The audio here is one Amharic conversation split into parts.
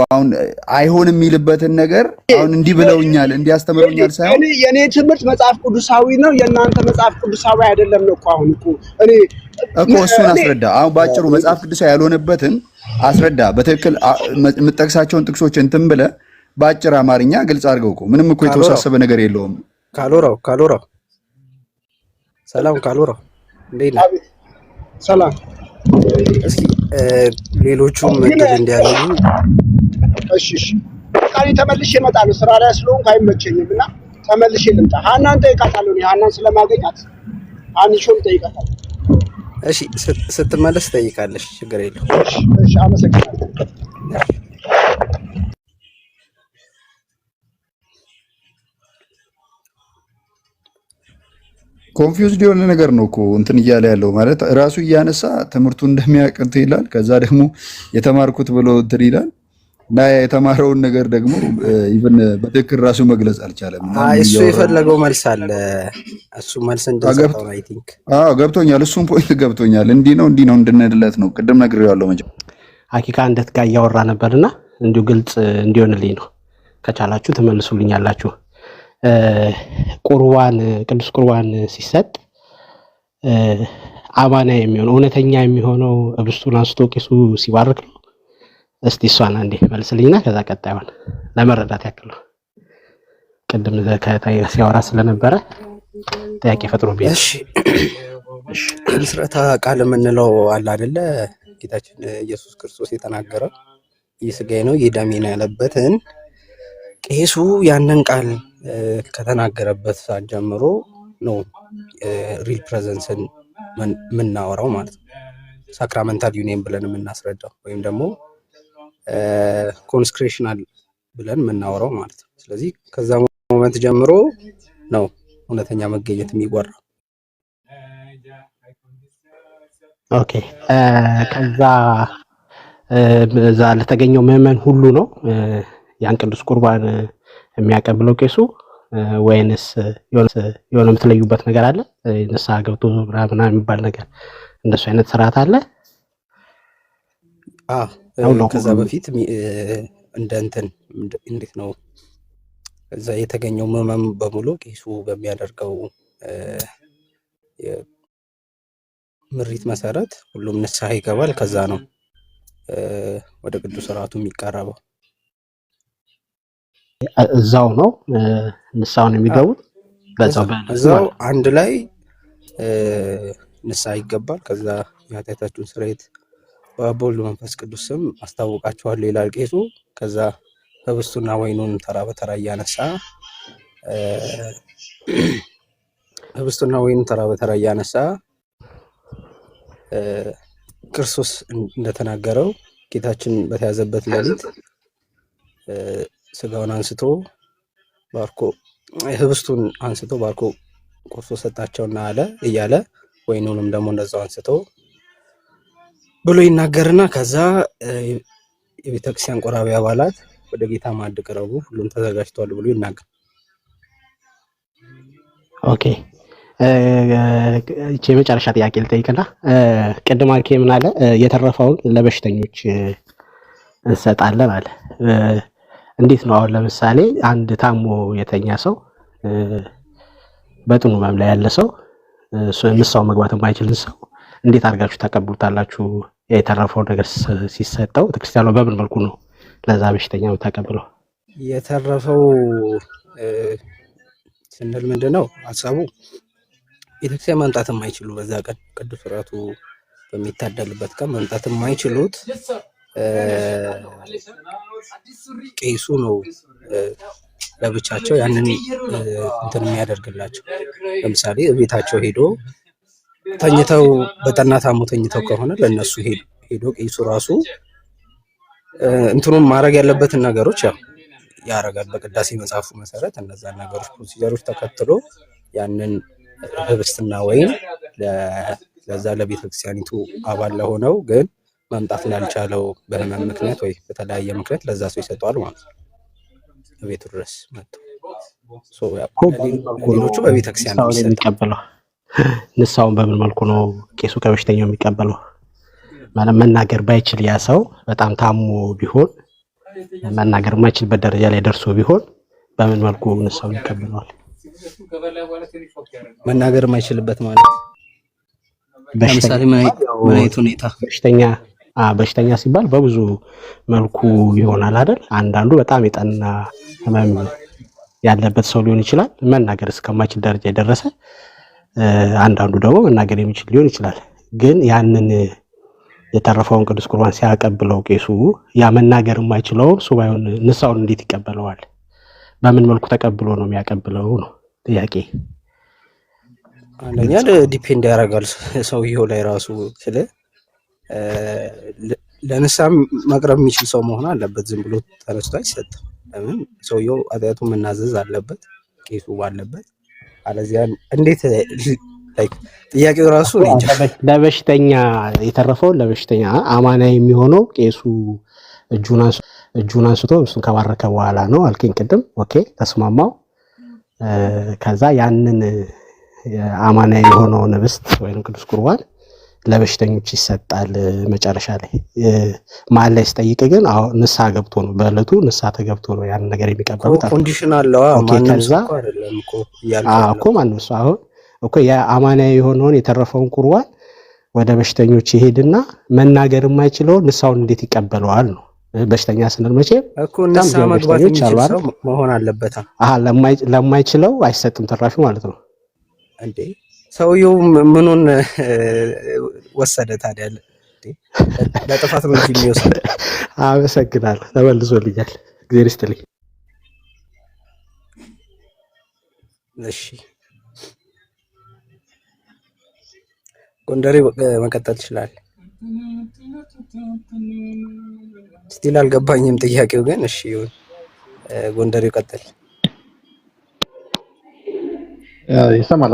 አሁን አይሆንም የሚልበትን ነገር አሁን እንዲህ ብለውኛል እንዲያስተምሩኛል ሳይሆን የኔ ትምህርት መጽሐፍ ቅዱሳዊ ነው የእናንተ መጽሐፍ ቅዱሳዊ አይደለም ነው እኮ አሁን እኮ እሱን አስረዳ። አሁን ባጭሩ መጽሐፍ ቅዱሳዊ ያልሆነበትን አስረዳ። በትክክል የምጠቅሳቸውን ጥቅሶች እንትን ብለህ በአጭር አማርኛ ግልጽ አድርገው እኮ ምንም እኮ የተወሳሰበ ነገር የለውም። ካሎራው ሰላም ካሎራው እንዴት ነህ? ሰላም። እስኪ ሌሎቹም እድል እንዲያገኙ እሺ ቃል ተመልሼ እመጣለሁ። ስራ ላይ ስለሆንኩ አይመቸኝም እና ተመልሼ ልምጣ። ሀናን ጠይቃታለሁ። ሀናን ስለማገኛት አንቺውን ጠይቃታለሁ። እሺ ስትመለስ ጠይቃለሽ፣ ችግር የለውም። እሺ አመሰግናለሁ። ኮንፊውዝድ የሆነ ነገር ነው እኮ እንትን እያለ ያለው ማለት ራሱ እያነሳ ትምህርቱ እንደሚያቀንት ይላል። ከዛ ደግሞ የተማርኩት ብሎ እንትን ይላል እና የተማረውን ነገር ደግሞ ኢቭን በትክክል ራሱ መግለጽ አልቻለም። እሱ የፈለገው መልስ አለ። እሱ መልስ እንደሰጠው አይ ቲንክ ገብቶኛል። እሱም ፖይንት ገብቶኛል። እንዲህ ነው እንድንድለት ነው። ቅድም ነግሬዋለሁ። ሀቂቃ እንደት ጋር እያወራ ነበርና እንዲሁ ግልጽ እንዲሆንልኝ ነው። ከቻላችሁ ትመልሱልኛላችሁ። ቁርባን ቅዱስ ቁርባን ሲሰጥ አማና የሚሆነው እውነተኛ የሚሆነው ህብስቱን አንስቶ ቄሱ ሲባርክ ነው። እስቲ እሷን አንዴ መልስልኝና ከዛ ቀጣዩን ለመረዳት ያክል ነው። ቅድም ሲያወራ ስለነበረ ጥያቄ ፈጥሮብኝ። እሺ ምስረታ ቃል የምንለው አለ አይደለ? ጌታችን ኢየሱስ ክርስቶስ የተናገረው ይህ ሥጋዬ ነው ይህ ደሜ ነው ያለበትን ቄሱ ያንን ቃል ከተናገረበት ሰዓት ጀምሮ ነው ሪል ፕሬዘንስን የምናወራው ማለት ነው። ሳክራመንታል ዩኒየን ብለን የምናስረዳው ወይም ደግሞ ኮንስክሬሽናል ብለን የምናወራው ማለት ነው። ስለዚህ ከዛ ሞመንት ጀምሮ ነው እውነተኛ መገኘት የሚወራው። ኦኬ ከዛ ለተገኘው ምዕመን ሁሉ ነው ያን ቅዱስ ቁርባን የሚያቀብለው ቄሱ ወይንስ የሆነ የምትለዩበት ነገር አለ? ንስሐ ገብቶ ምናምን የሚባል ነገር እንደሱ አይነት ስርዓት አለ? ከዛ በፊት እንደ እንትን እንዴት ነው እዛ የተገኘው ምዕመን በሙሉ ቄሱ በሚያደርገው ምሪት መሰረት ሁሉም ንስሐ ይገባል። ከዛ ነው ወደ ቅዱስ ስርዓቱ የሚቀርበው። እዛው ነው ንስሐውን የሚገቡት። እዛው አንድ ላይ ንስሐ ይገባል። ከዛ የኃጢአታችሁን ስርየት በአብ በወልድ በመንፈስ ቅዱስ ስም አስታውቃችኋለሁ ይላል ቄሱ። ከዛ ህብስቱና ወይኑን ተራ በተራ እያነሳ ክርስቶስ እንደተናገረው ጌታችን በተያዘበት ሌሊት ስጋውን አንስቶ ባርኮ ህብስቱን አንስቶ ባርኮ ቆርሶ ሰጣቸውና አለ እያለ ወይኑንም ደግሞ እንደዛው አንስቶ ብሎ ይናገርና ከዛ የቤተክርስቲያን ቆራቢ አባላት ወደ ጌታ ማዕድ ቀረቡ፣ ሁሉም ተዘጋጅቷል ብሎ ይናገር። ኦኬ እቺ የመጨረሻ ጥያቄ ልጠይቅና ቅድም አልከኝ ምን አለ የተረፈውን ለበሽተኞች እንሰጣለን አለ። እንዴት ነው አሁን ለምሳሌ አንድ ታሞ የተኛ ሰው በጥኑ ህመም ላይ ያለ ሰው ንስሐው መግባት የማይችልን ሰው እንዴት አድርጋችሁ ተቀብሉታላችሁ? የተረፈው ነገር ሲሰጠው ቤተክርስቲያኗ በምን መልኩ ነው ለዛ በሽተኛ የምታቀብለው? የተረፈው ስንል ምንድነው ሐሳቡ? ቤተክርስቲያን መምጣት የማይችሉ በዛ ቀን ቅዱስ ስርዓቱ በሚታደልበት ቀን መምጣት የማይችሉት ቄሱ ነው ለብቻቸው ያንን እንትን የሚያደርግላቸው። ለምሳሌ ቤታቸው ሄዶ ተኝተው በጠና ታሞ ተኝተው ከሆነ ለነሱ ሄዶ ቄሱ ራሱ እንትኑን ማድረግ ያለበትን ነገሮች ያደርጋል። በቅዳሴ መጽሐፉ መሰረት እነዛን ነገሮች ፕሮሲጀሮች ተከትሎ ያንን ህብስትና ወይን ለዛ ለቤተክርስቲያኒቱ አባል ለሆነው ግን መምጣት ላልቻለው በህመም ምክንያት ወይ በተለያየ ምክንያት ለዛ ሰው ይሰጠዋል ማለት ነው። በቤቱ ድረስ መጥቶ ሌሎቹ በቤተክርስቲያን ነው የሚቀበለው። ንስሐውን በምን መልኩ ነው ቄሱ ከበሽተኛው የሚቀበለው? ማለት መናገር ባይችል ያ ሰው በጣም ታሞ ቢሆን መናገር የማይችልበት ደረጃ ላይ ደርሶ ቢሆን በምን መልኩ ንሳውን ይቀበለዋል? መናገር የማይችልበት ማለት ለምሳሌ ምን አይነት ሁኔታ? በሽተኛ ሲባል በብዙ መልኩ ይሆናል አይደል? አንዳንዱ በጣም የጠና ህመም ያለበት ሰው ሊሆን ይችላል፣ መናገር እስከማይችል ደረጃ የደረሰ። አንዳንዱ ደግሞ መናገር የሚችል ሊሆን ይችላል። ግን ያንን የተረፈውን ቅዱስ ቁርባን ሲያቀብለው ቄሱ ያ መናገር የማይችለውን ሱባኤውን ንሳውን እንዴት ይቀበለዋል? በምን መልኩ ተቀብሎ ነው የሚያቀብለው ነው ጥያቄ። አንደኛ ዲፔንድ ያደርጋል ሰውየው ላይ ራሱ። ስለ ለንሳም መቅረብ የሚችል ሰው መሆን አለበት። ዝም ብሎ ተነስቶ አይሰጥም። ለምን ሰውየው ኃጢአቱ መናዘዝ አለበት፣ ቄሱ ባለበት። አለዚያ እንዴት ጥያቄው ራሱ ለበሽተኛ የተረፈውን ለበሽተኛ አማናዊ የሚሆነው ቄሱ እጁን አንስቶ እሱን ከባረከ በኋላ ነው አልከኝ ቅድም። ኦኬ ተስማማው። ከዛ ያንን አማናዊ የሆነውን ህብስት ወይም ቅዱስ ቁርባን ለበሽተኞች ይሰጣል። መጨረሻ ላይ መሀል ላይ ሲጠይቅ ግን ንስሐ ገብቶ ነው፣ በዕለቱ ንስሐ ተገብቶ ነው ያን ነገር የሚቀበሉት። ኮንዲሽን አለው። ከዛ እኮ ማንም ሰው አሁን እኮ የአማናዊ የሆነውን የተረፈውን ቁርባን ወደ በሽተኞች ይሄድና መናገር የማይችለውን ንስሐውን እንዴት ይቀበለዋል ነው። በሽተኛ ስንል መቼም እኮ ንስሐ መግባት የሚችል ሰው መሆን አለበት። ለማይችለው አይሰጥም ትራፊ ማለት ነው እንዴ። ሰውየው ምኑን ወሰደ ታዲያ? ለጥፋት ነው እንጂ የሚወስድ። አመሰግናለሁ። ተመልሶልኛል። እግዚአብሔር ይስጥልኝ። እሺ ጎንደሬ መቀጠል ይችላል። ስቲል አልገባኝም ጥያቄው ግን። እሺ ጎንደሬው ቀጥል። ይሰማል?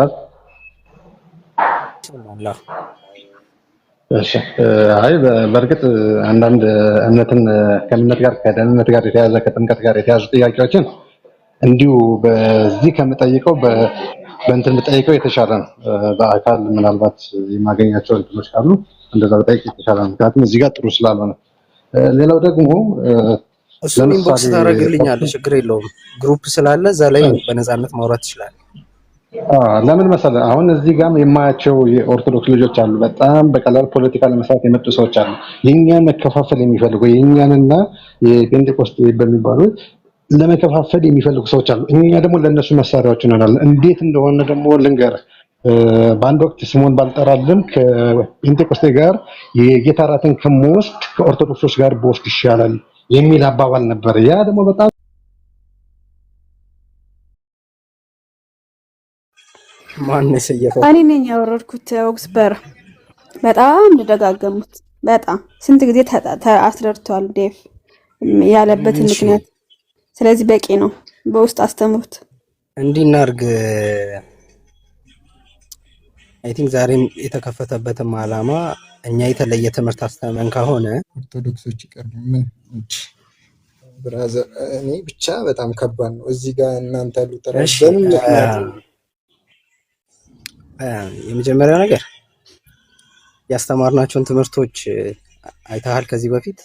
እሺ። አይ በእርግጥ አንዳንድ እምነትን ከእምነት ጋር ከደህንነት ጋር የተያዘ ከጥምቀት ጋር የተያዙ ጥያቄዎችን እንዲሁ በዚህ ከምጠይቀው በእንትን ብጠይቀው የተሻለ ነው። በአካል ምናልባት የማገኛቸው እንትኖች ካሉ እንደዛ ብጠይቅ የተሻለ ነው። ምክንያቱም እዚህ ጋር ጥሩ ስላልሆነ። ሌላው ደግሞ እሱን ኢንቦክስ ታደርግልኛለህ፣ ችግር የለውም። ግሩፕ ስላለ እዛ ላይ በነፃነት ማውራት ትችላለህ። ለምን መሰለህ አሁን እዚህ ጋርም የማያቸው የኦርቶዶክስ ልጆች አሉ። በጣም በቀላል ፖለቲካ ለመስራት የመጡ ሰዎች አሉ። የእኛን መከፋፈል የሚፈልጉ የእኛንና የፔንቴኮስት በሚባሉት ለመከፋፈል የሚፈልጉ ሰዎች አሉ። እኛ ደግሞ ለእነሱ መሳሪያዎች እንሆናለን። እንዴት እንደሆነ ደግሞ ልንገርህ። በአንድ ወቅት ስሙን ባልጠራልም ከፔንቴኮስቴ ጋር የጌታ እራትን ከምወስድ ከኦርቶዶክሶች ጋር በወስድ ይሻላል የሚል አባባል ነበር። ያ ደግሞ በጣም ማነስ እየፈው እኔ ነኝ ያወረድኩት። ኦክስበር በጣም ደጋገሙት። በጣም ስንት ጊዜ አስረድቷል ዴቭ ያለበትን ምክንያት። ስለዚህ በቂ ነው። በውስጥ አስተምሩት። እንዲናርግ አይ ቲንክ ዛሬም የተከፈተበትም ዓላማ እኛ የተለየ ትምህርት አስተምረን ከሆነ ኦርቶዶክሶች ይቀርቡ ምን ብራዘር፣ እኔ ብቻ በጣም ከባድ ነው። እዚህ ጋር እናንተ ያሉ ተራበንም የመጀመሪያው ነገር ያስተማርናቸውን ትምህርቶች አይተሃል ከዚህ በፊት?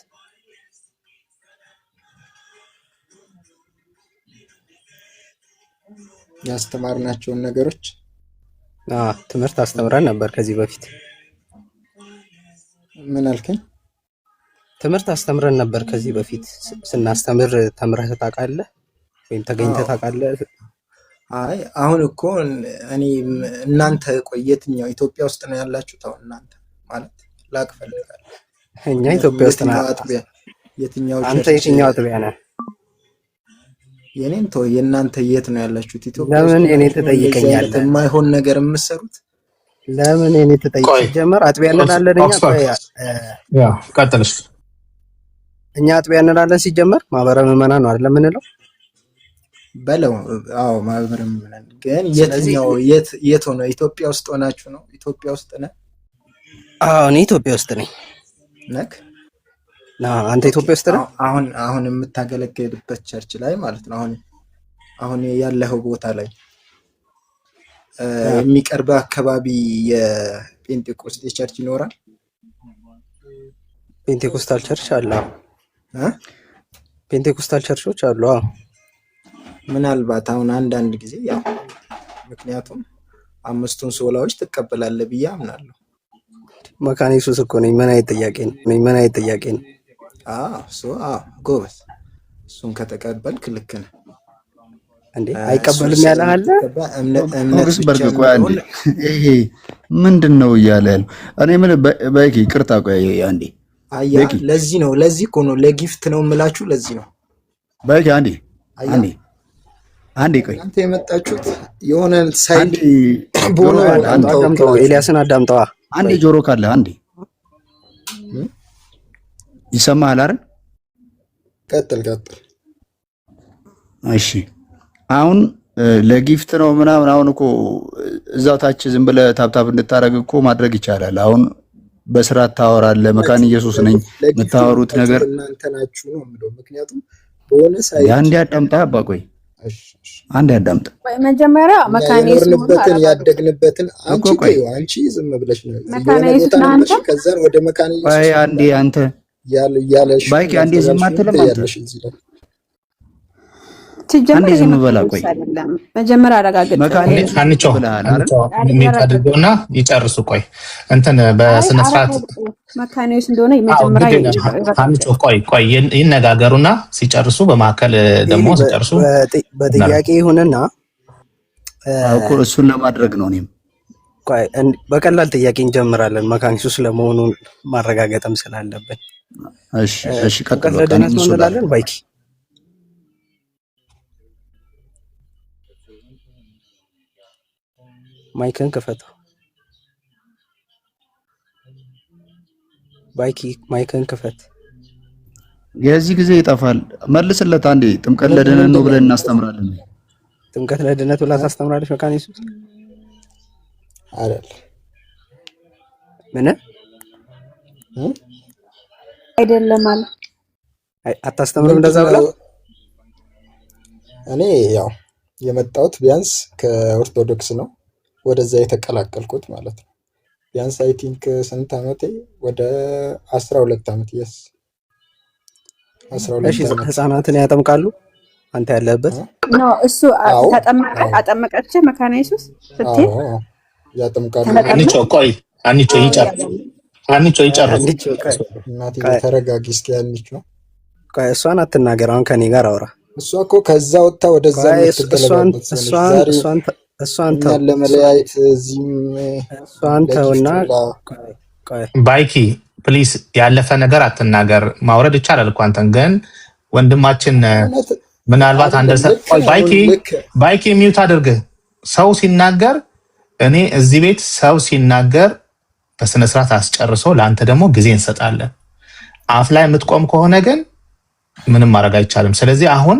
ያስተማርናቸውን ነገሮች ትምህርት አስተምረን ነበር ከዚህ በፊት። ምን አልከኝ? ትምህርት አስተምረን ነበር ከዚህ በፊት። ስናስተምር ተምረህ ታውቃለህ ወይም ተገኝተህ ታውቃለህ? አይ አሁን እኮ እኔ እናንተ ቆይ የትኛው ኢትዮጵያ ውስጥ ነው ያላችሁት? አሁን እናንተ ማለት ላቅ ፈልጋለሁ። እኛ ኢትዮጵያ ውስጥ ነው። የትኛው አንተ የትኛው አጥቢያ ነህ? የኔን ተው፣ የእናንተ የት ነው ያላችሁት? ኢትዮጵያ ለምን እኔ ትጠይቀኛለህ? የማይሆን ነገር የምትሰሩት ለምን እኔ ትጠይቀኝ? ጀመር አጥቢያ እንላለን እኛ። ቀጥልሽ። እኛ አጥቢያ እንላለን ሲጀመር ማህበረ ምዕመናን ነው አይደል የምንለው? በለው። አዎ ማህበረ ምዕመናን። ግን የትኛው የት ሆነ? ኢትዮጵያ ውስጥ ሆናችሁ ነው? ኢትዮጵያ ውስጥ ነህ? አዎ እኔ ኢትዮጵያ ውስጥ ነኝ። ነክ አንተ ኢትዮጵያ ውስጥ ነህ? አሁን የምታገለግልበት ቸርች ላይ ማለት ነው። አሁን ያለኸው ቦታ ላይ የሚቀርበው አካባቢ የፔንቴኮስት ቸርች ይኖራል? ፔንቴኮስታል ቸርች አለ። ፔንቴኮስታል ቸርቾች አሉ። አዎ ምናልባት አሁን አንዳንድ ጊዜ ያው ምክንያቱም አምስቱን ሶላዎች ትቀበላለህ ብዬ አምናለሁ። መካነ ኢየሱስ እኮ ነኝ። ምን አይነት ጥያቄ ነው? ጎበዝ። እሱን ከተቀበልክ ልክ ነህ እንዴ። አይቀበልም ያለህ አለ። ኦክስበርግ ቆይ አንዴ፣ ይሄ ምንድን ነው እያለ ያለው? እኔ ምን ባይኪ ይቅርታ፣ ቆይ አንዴ። አያ ለዚህ እኮ ነው ለጊፍት ነው የምላችሁ። ለዚህ ነው ባይኪ አንዴ ቆይ። አንተ የመጣችሁት የሆነ ሳይድ ኤልያስን አዳምጠዋ። አንዴ ጆሮ ካለ አንዴ ይሰማሃል አይደል? ቀጥል። እሺ አሁን ለጊፍት ነው ምናምን። አሁን እኮ እዛው ታች ዝም ብለህ ታብታብ እንድታረግ እኮ ማድረግ ይቻላል። አሁን በስርዓት ታወራለህ። መካነ ኢየሱስ ነኝ የምታወሩት ነገር እናንተ ናችሁ ነው የምለው። ምክንያቱም በሆነ ሳይድ አንዴ አዳምጣ አባ፣ ቆይ አንዴ አዳምጣ። መጀመሪያ መካነ ኢየሱስን ያደግንበትን አንቺ ዝም ብለሽ ነው መካነ ኢየሱስ ከዛ ወደ መካነ ኢየሱስ ቆይ አንዴ አንተ ያለሽ ባይኪ አንዴ ዝም አትልም አንተ? አንዴ ዝም በላ። ቆይ መጀመሪያ አረጋግጥ። አንቾ የሚታደርገውና ይጨርሱ። ቆይ እንትን በስነ ስርዓት መካነ ኢየሱስ እንደሆነ መጀመሪያ ቆይ ይነጋገሩና ሲጨርሱ በማከል ደግሞ ሲጨርሱ በጥያቄ ይሁንና እኮ እሱን ለማድረግ ነው። እኔም ቆይ በቀላል ጥያቄ እንጀምራለን። መካነ ኢየሱስ ለመሆኑን ማረጋገጥም ስላለብን እሺ ቀጥሎ እንላለን። ባይኪ ማይክን ክፈተው። ባይኪ ማይክን ክፈት። የዚህ ጊዜ ይጠፋል። መልስለት አንዴ። ጥምቀት ለድነት ነው ብለን እናስተምራለን። ጥምቀት ለድነት ብላ ታስተምራለች መካነ ኢየሱስ አይደል? ምን አይደለም አለ አታስተምርም እንደዛ ብላ። እኔ ያው የመጣሁት ቢያንስ ከኦርቶዶክስ ነው ወደዛ የተቀላቀልኩት ማለት ነው። ቢያንስ አይ ቲንክ ስንት ዓመቴ ወደ 12 ዓመት yes 12 ዓመት። ህፃናትን ያጠምቃሉ አንተ ያለበት ነው እሱ አጠመቀች መካነ ኢየሱስ ስትይ ያጠምቃሉ። አንቾ ይጨርስ። እናቴ ተረጋጊ እስኪ። ቆይ እሷን አትናገር። አሁን ከኔ ጋር አውራ። እሷ እኮ ከዛ ወጣ ወደዛ እሷን ለመለያየት እዚህም እሷን ተውና ባይኪ ፕሊስ፣ ያለፈ ነገር አትናገር። ማውረድ ይቻላል እኮ አንተን ግን ወንድማችን ምናልባት ባይኪ ሚውት አድርግ። ሰው ሲናገር እኔ እዚህ ቤት ሰው ሲናገር በስነ ስርዓት አስጨርሶ ለአንተ ደግሞ ጊዜ እንሰጣለን። አፍ ላይ የምትቆም ከሆነ ግን ምንም ማድረግ አይቻልም። ስለዚህ አሁን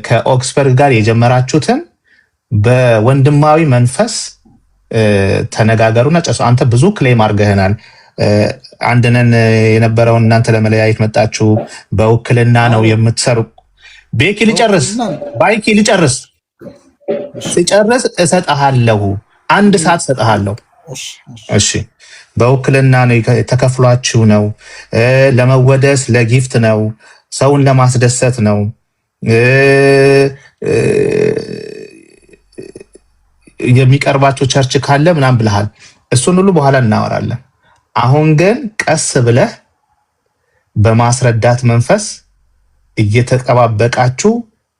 ከኦክስበርግ ጋር የጀመራችሁትን በወንድማዊ መንፈስ ተነጋገሩና ጨርሱ። አንተ ብዙ ክሌም አድርገህናል። አንድነን የነበረውን እናንተ ለመለያየት መጣችሁ። በውክልና ነው የምትሰሩ። ቤኪ ልጨርስ፣ ባይኪ ልጨርስ። ሲጨርስ እሰጥሃለሁ፣ 1 ሰዓት እሰጥሃለሁ። እሺ በውክልና ነው ተከፍሏችሁ ነው። ለመወደስ ለጊፍት ነው። ሰውን ለማስደሰት ነው። የሚቀርባቸው ቸርች ካለ ምናምን ብለሃል። እሱን ሁሉ በኋላ እናወራለን። አሁን ግን ቀስ ብለህ በማስረዳት መንፈስ እየተጠባበቃችሁ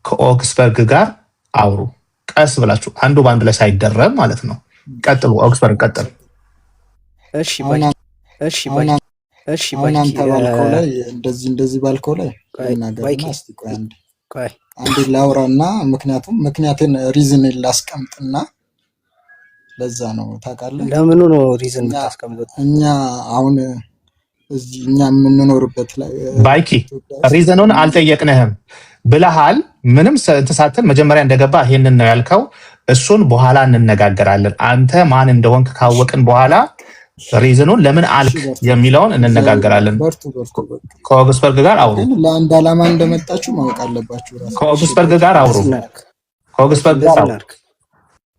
ከኦክስበርግ ጋር አውሩ። ቀስ ብላችሁ አንዱ በአንድ ላይ ሳይደረብ ማለት ነው። ቀጥሉ። ኦክስበርግ ቀጥል። እሺ አንተ ባልከው ላይ እንደዚህ ባልከው ላይ እናገርና እስቲ ቆይ አንዴ ላውራና ምክንያቱን ሪዝን ላስቀምጥና ለዛ ነው ታውቃለህ። ለምኑ ነው ሪዝን የምታስቀምጡት? እኛ አሁን እዚህ እኛ የምንኖርበት ላይ ባይኪ ሪዝኑን አልጠየቅንህም ብለሃል። ምንም ተሳተን መጀመሪያ እንደገባ ይሄንን ነው ያልከው። እሱን በኋላ እንነጋገራለን። አንተ ማን እንደሆንክ ካወቅን በኋላ ሪዝኑን ለምን አልክ የሚለውን እንነጋገራለን። ከኦክስበርግ ጋር አውሩ። ለአንድ ዓላማ እንደመጣችሁ ማወቅ አለባችሁ። ከኦክስበርግ ጋር አውሩ። ከኦክስበርግ ጋር አውሩ።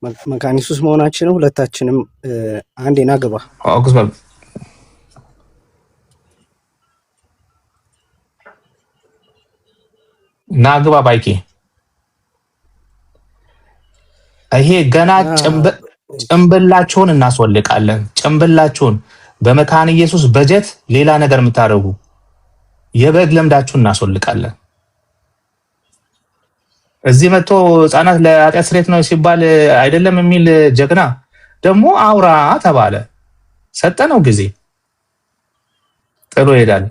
መካነ ኢየሱስ መሆናችንን ሁለታችንም አንዴና ግባ። ኦክስበርግ ናግባ ባይኬ ይሄ ገና ጭምብላችሁን እናስወልቃለን። ጭምብላችሁን በመካነ ኢየሱስ በጀት ሌላ ነገር የምታደርጉ የበግ ለምዳችሁን እናስወልቃለን። እዚህ መጥቶ ህፃናት ለኃጢአት ስርየት ነው ሲባል አይደለም የሚል ጀግና ደግሞ አውራ ተባለ። ሰጠነው ጊዜ ጥሎ ይሄዳል።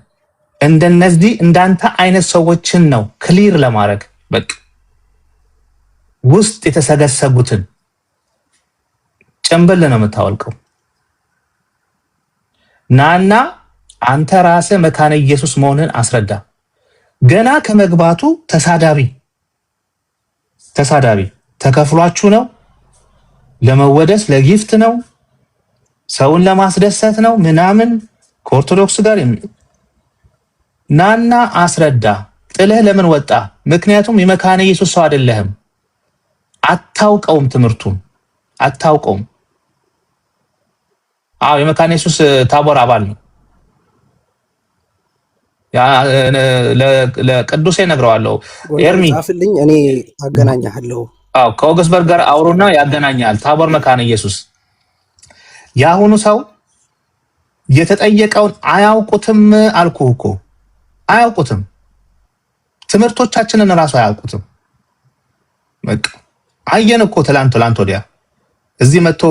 እንደነዚህ እንዳንተ አይነት ሰዎችን ነው ክሊር ለማድረግ በቃ ውስጥ የተሰገሰጉትን ጭምብል ነው የምታወልቀው። ናና አንተ ራስህ መካነ ኢየሱስ መሆንን አስረዳ። ገና ከመግባቱ ተሳዳቢ ተከፍሏችሁ ነው፣ ለመወደስ ለጊፍት ነው፣ ሰውን ለማስደሰት ነው ምናምን ከኦርቶዶክስ ጋር ናና አስረዳ። ጥለህ ለምን ወጣ? ምክንያቱም የመካነ ኢየሱስ ሰው አይደለህም። አታውቀውም፣ ትምህርቱን አታውቀውም። የመካነ ኢየሱስ ታቦር አባል ነው። ለቅዱሴ ነግረዋለሁ። ኤርሚ ጻፍልኝ፣ እኔ አገናኛለሁ። ከኦገስበርግ ጋር አውሮና ያገናኛል። ታቦር መካነ ኢየሱስ ያሁኑ ሰው የተጠየቀውን አያውቁትም። አልኩህ እኮ አያውቁትም። ትምህርቶቻችንን እራሱ አያውቁትም። በቃ አየን እኮ ትላንት ወዲያ እዚህ መጥቶ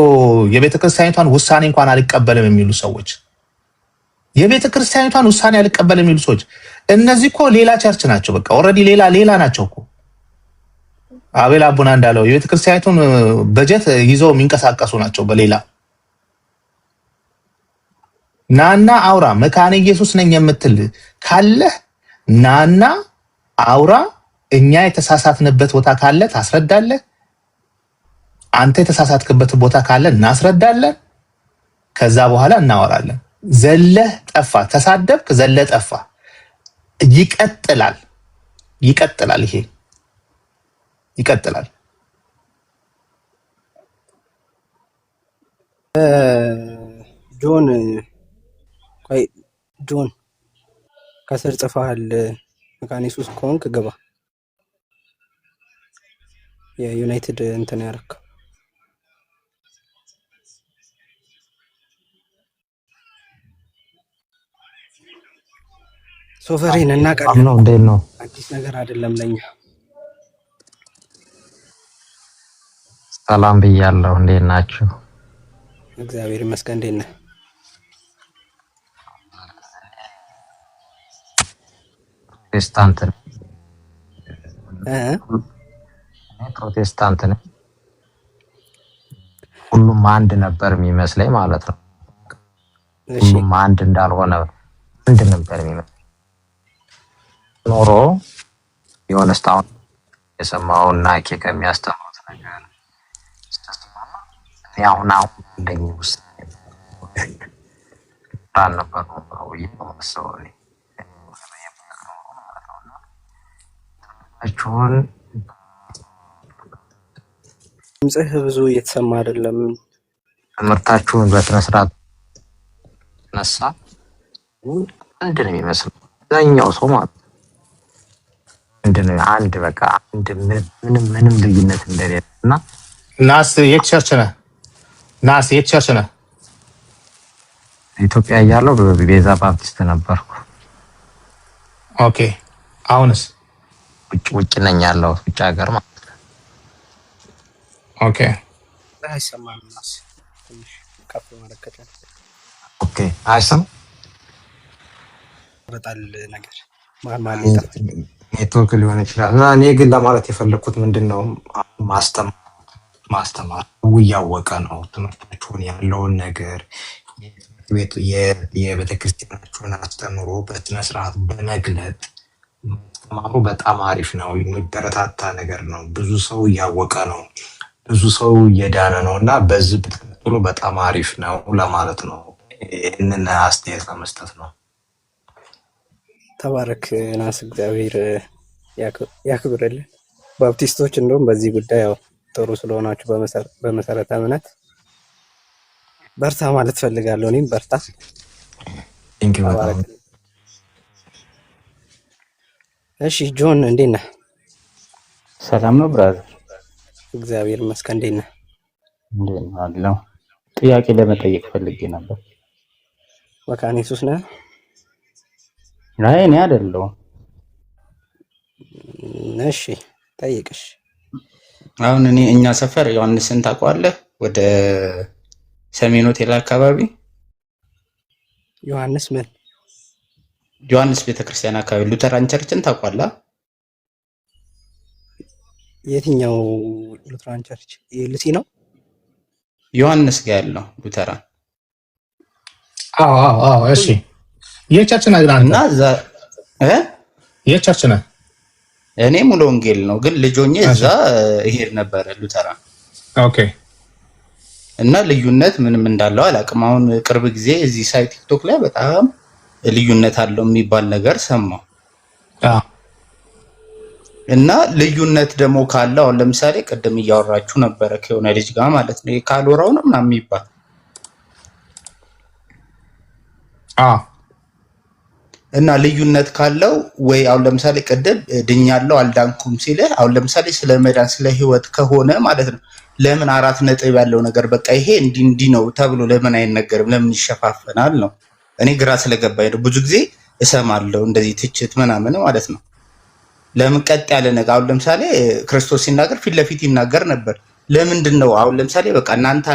የቤተክርስቲያኒቷን ውሳኔ እንኳን አልቀበልም የሚሉ ሰዎች የቤተክርስቲያኒቷን ውሳኔ አልቀበልም የሚሉ ሰዎች እነዚህ እኮ ሌላ ቸርች ናቸው። በቃ ኦልሬዲ ሌላ ናቸው እኮ። አቤል አቡና እንዳለው የቤተክርስቲያኒቱን በጀት ይዘው የሚንቀሳቀሱ ናቸው በሌላ። ናና አውራ መካነ ኢየሱስ ነኝ የምትል ካለህ ናና አውራ። እኛ የተሳሳትንበት ቦታ ካለ ታስረዳለህ። አንተ የተሳሳትክበት ቦታ ካለ እናስረዳለን። ከዛ በኋላ እናወራለን። ዘለህ ጠፋ፣ ተሳደብክ፣ ዘለህ ጠፋ። ይቀጥላል። ይሄ ይቀጥላል። ጆን ከስር ጽፈሃል። መካነ ኢየሱስ ከሆንክ ግባ። የዩናይትድ እንትን ያደረክ ሶፈሬን እናውቃለን ነው። እንዴት ነው? አዲስ ነገር አይደለም ለኛ። ሰላም ብያለሁ። እንዴት ናችሁ? እግዚአብሔር ይመስገን። እንዴት ነህ? ፕሮቴስታንት ነኝ። ሁሉም አንድ ነበር የሚመስለኝ ማለት ነው። ሁሉም አንድ እንዳልሆነ አንድ ነበር የሚመስለኝ ኖሮ የሆነ ስታውን የሰማውና ከሚያስተምሩት ነገር አሁን እንደኝ ውስጥ ነበር ነው ይመስለው አቹን ድምፅህ ብዙ እየተሰማ አይደለም። ትምህርታችሁን በስነ ስርዓት ነሳ አንድ ነው የሚመስለው አብዛኛው ሰው ማለት አንድ በቃ አንድ ምንም ልዩነት እንደሌለና ናስ የት ቸርች ነህ? ኢትዮጵያ እያለሁ በቤዛ ባፕቲስት ነበርኩ። ኦኬ። አሁንስ? ውጭ ነኝ ያለሁት፣ ውጭ ሀገር ማለት ነው። ኦኬ። አይሰማም። ናስ ትንሽ ከፍ ማረከተ። ኦኬ። አይሰማም በጣል ነገር ኔትወርክ ሊሆን ይችላል። እና እኔ ግን ለማለት የፈለኩት ምንድነው ማስተማር እያወቀ ነው ትምህርታችሁን ያለውን ነገር የቤተክርስቲያናችሁን አስተምሮ በስነ ስርዓት በመግለጥ ማስተማሩ በጣም አሪፍ ነው። የሚበረታታ ነገር ነው። ብዙ ሰው እያወቀ ነው፣ ብዙ ሰው እየዳነ ነው እና በዚህ ብትቀጥሉ በጣም አሪፍ ነው ለማለት ነው። ይህንን አስተያየት ለመስጠት ነው። ተባረክ ናስ፣ እግዚአብሔር ያክብርልን። ባፕቲስቶች እንደውም በዚህ ጉዳይ ያው ጥሩ ስለሆናችሁ በመሰረተ እምነት በርታ ማለት ፈልጋለሁ። እኔም በርታ። እሺ ጆን እንዴት ነህ? ሰላም ነው ብራዘር? እግዚአብሔር ይመስገን። እንዴት ነህ? እንዴት ነው አለው። ጥያቄ ለመጠየቅ ፈልጌ ነበር። መካነ ኢየሱስ ነህ? አይ እኔ አይደለሁም። እሺ ጠይቅሽ። አሁን እኛ ሰፈር ዮሐንስን ታውቀዋለህ? ወደ ሰሜን ሆቴል አካባቢ ዮሐንስ ምን? ዮሐንስ ቤተክርስቲያን አካባቢ ሉተራን ቸርችን ታውቀዋለህ? የትኛው ሉተራን ቸርች? የልሲ ነው? ዮሐንስ ጋር ያለው ሉተራን። አዎ እሺ። የቸርች ነህ አንተ? እና እዛ የቸርች ነህ? እኔ ሙሉ ወንጌል ነው፣ ግን ልጆኜ እዛ ይሄድ ነበረ ሉተራን። ኦኬ። እና ልዩነት ምንም እንዳለው አላውቅም። አሁን ቅርብ ጊዜ እዚህ ሳይ ቲክቶክ ላይ በጣም ልዩነት አለው የሚባል ነገር ሰማሁ። እና ልዩነት ደግሞ ካለው አሁን ለምሳሌ ቅድም እያወራችሁ ነበረ ከሆነ ልጅ ጋር ማለት ነው ካልወራው ነው ምናምን የሚባል እና ልዩነት ካለው ወይ አሁን ለምሳሌ ቅድም ድኛለሁ አልዳንኩም ሲልህ አሁን ለምሳሌ ስለ መዳን ስለ ህይወት ከሆነ ማለት ነው ለምን 4 ነጥብ ያለው ነገር በቃ ይሄ እንዲህ ነው ተብሎ ለምን አይነገርም? ለምን ይሸፋፈናል ነው? እኔ ግራ ስለገባኝ ነው። ብዙ ጊዜ እሰማለሁ እንደዚህ ትችት ምናምን ማለት ነው። ለምን ቀጥ ያለ ነገር አሁን ለምሳሌ ክርስቶስ ሲናገር ፊት ለፊት ይናገር ነበር። ለምንድን ነው አሁን ለምሳሌ በቃ እናንተ